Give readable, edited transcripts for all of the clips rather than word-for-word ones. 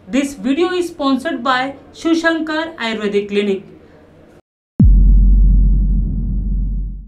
This video is sponsored by Shushankar Ayurvedic Clinic.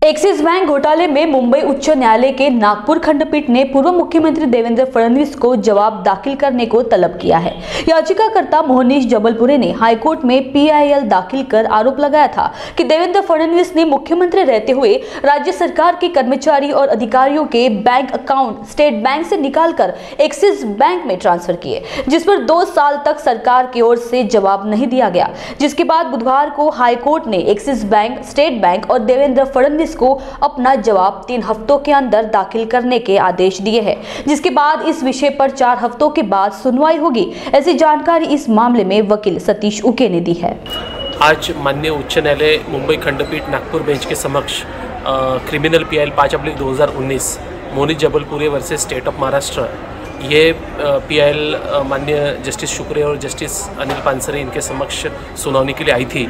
Axis bank घोटाले में मुंबई उच्च न्यायालय के नागपुर खंडपीठ ने पूर्व मुख्यमंत्री देवेंद्र फडणवीस को जवाब दाखिल करने को तलब किया है। याचिकाकर्ता मोहनीश जबलपुरे ने हाईकोर्ट में पीआईएल दाखिल कर आरोप लगाया था कि देवेंद्र फडणवीस ने मुख्यमंत्री रहते हुए राज्य सरकार के कर्मचारी और अधिकारियों के बैंक अकाउंट स्टेट बैंक से निकालकर एक्सिस बैंक में ट्रांसफर किए, जिस पर 2 साल तक सरकार की ओर से जवाब नहीं दिया गया। जिसके बाद बुधवार को हाईकोर्ट ने एक्सिस बैंक, स्टेट बैंक और देवेंद्र फडणवीस को अपना जवाब 3 हफ्तों के अंदर दाखिल करने के आदेश दिए हैं, जिसके बाद इस विषय पर 4 हफ्तों के बाद सुनवाई होगी। ऐसी जानकारी इस मामले में वकील सतीश उके ने दी है। आज माननीय उच्च न्यायालय मुंबई खंडपीठ नागपुर बेंच के समक्ष criminal PIL 5/2019 Mohanish Jabalpure versus state of Maharashtra ये PIL माननीय जस्टिस शुक्रे और जस्टिस अनिल पानसरे इनके समक्ष सुनवाई के लिए आई थी।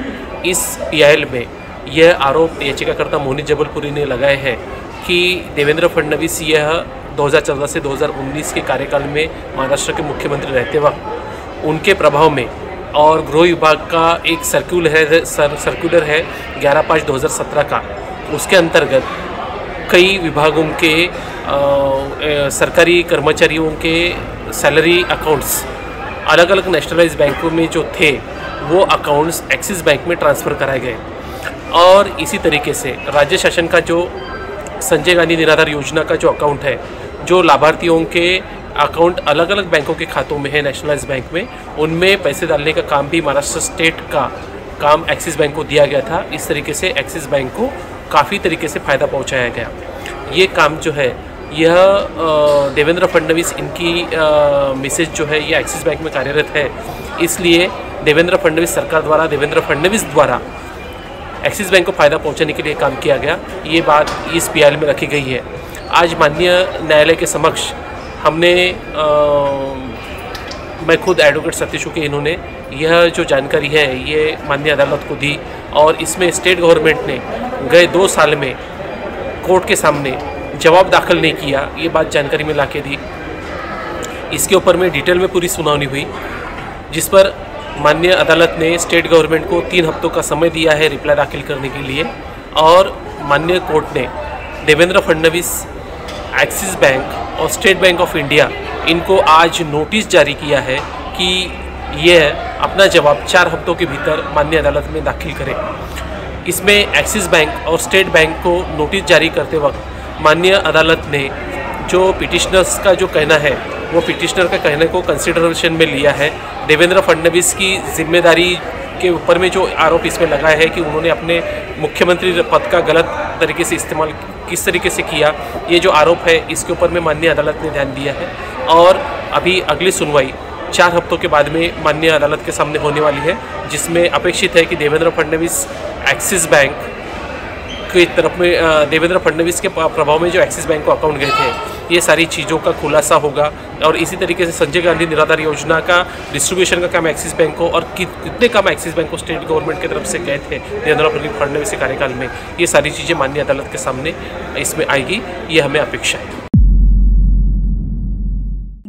इस PIL में यह आरोप याचिकाकर्ता मोहनीश जबलपुरी ने लगाए हैं कि देवेंद्र फडणवीस यह 2014 से 2019 के कार्यकाल में महाराष्ट्र के मुख्यमंत्री रहते वक्त उनके प्रभाव में और गृह विभाग का एक सर्कुलर है 11/5/2017 का, उसके अंतर्गत कई विभागों के सरकारी कर्मचारियों के सैलरी अकाउंट्स अलग अलग नेशनलाइज बैंकों में जो थे वो अकाउंट्स एक्सिस बैंक में ट्रांसफ़र कराए गए। और इसी तरीके से राज्य शासन का जो संजय गांधी निराधार योजना का जो अकाउंट है, जो लाभार्थियों के अकाउंट अलग अलग बैंकों के खातों में है नेशनलाइज बैंक में, उनमें पैसे डालने का काम भी महाराष्ट्र स्टेट का काम एक्सिस बैंक को दिया गया था। इस तरीके से एक्सिस बैंक को काफ़ी तरीके से फ़ायदा पहुंचाया गया। ये काम जो है यह देवेंद्र फडणवीस इनकी मिसेज जो है ये एक्सिस बैंक में कार्यरत है, इसलिए देवेंद्र फडणवीस सरकार द्वारा देवेंद्र फडणवीस द्वारा एक्सिस बैंक को फ़ायदा पहुंचाने के लिए काम किया गया। ये बात इस PIL में रखी गई है। आज माननीय न्यायालय के समक्ष हमने मैं खुद एडवोकेट सतीश उके इन्होंने यह जो जानकारी है ये माननीय अदालत को दी और इसमें स्टेट गवर्नमेंट ने गए 2 साल में कोर्ट के सामने जवाब दाखिल नहीं किया, ये बात जानकारी में लाके दी। इसके ऊपर में डिटेल में पूरी सुनवाई हुई, जिस पर माननीय अदालत ने स्टेट गवर्नमेंट को 3 हफ्तों का समय दिया है रिप्लाई दाखिल करने के लिए। और माननीय कोर्ट ने देवेंद्र फडणवीस, एक्सिस बैंक और स्टेट बैंक ऑफ इंडिया इनको आज नोटिस जारी किया है कि यह अपना जवाब 4 हफ्तों के भीतर माननीय अदालत में दाखिल करें। इसमें एक्सिस बैंक और स्टेट बैंक को नोटिस जारी करते वक्त माननीय अदालत ने जो पिटिशनर्स का जो कहना है वो पिटिशनर के कहने को कंसिडरेशन में लिया है। देवेंद्र फडणवीस की जिम्मेदारी के ऊपर में जो आरोप इसमें लगाया है कि उन्होंने अपने मुख्यमंत्री पद का गलत तरीके से इस्तेमाल किस तरीके से किया, ये जो आरोप है इसके ऊपर में माननीय अदालत ने ध्यान दिया है। और अभी अगली सुनवाई 4 हफ्तों के बाद में माननीय अदालत के सामने होने वाली है, जिसमें अपेक्षित है कि देवेंद्र फडणवीस एक्सिस बैंक की तरफ में देवेंद्र फडणवीस के प्रभाव में जो एक्सिस बैंक को अकाउंट गए थे ये सारी चीज़ों का खुलासा होगा। और इसी तरीके से संजय गांधी निराधार योजना का डिस्ट्रीब्यूशन का काम एक्सिस बैंक को और कितने काम एक्सिस बैंक को स्टेट गवर्नमेंट की तरफ से गए थे देवेंद्र फडणवीस के कार्यकाल में, ये सारी चीज़ें माननीय अदालत के सामने इसमें आएगी, ये हमें अपेक्षा है।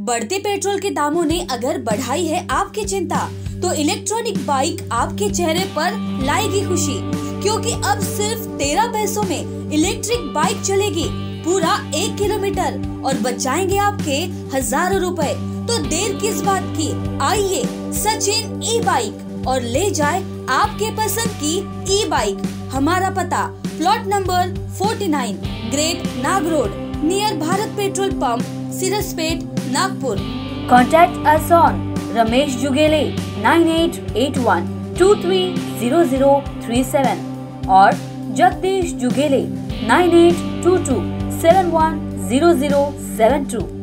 बढ़ते पेट्रोल के दामों ने अगर बढ़ाई है आपकी चिंता, तो इलेक्ट्रॉनिक बाइक आपके चेहरे पर लाएगी खुशी, क्योंकि अब सिर्फ 13 पैसों में इलेक्ट्रिक बाइक चलेगी पूरा 1 किलोमीटर और बचाएंगे आपके हजारों रुपए। तो देर किस बात की, आइए सचिन ई बाइक और ले जाए आपके पसंद की ई बाइक। हमारा पता plot number 49 great Nag road near Bharat petrol pump, Sirsapet, Nagpur. Contact us on Ramesh Jugele 9881 230037 और जगदीश जुगेले 9822 710072।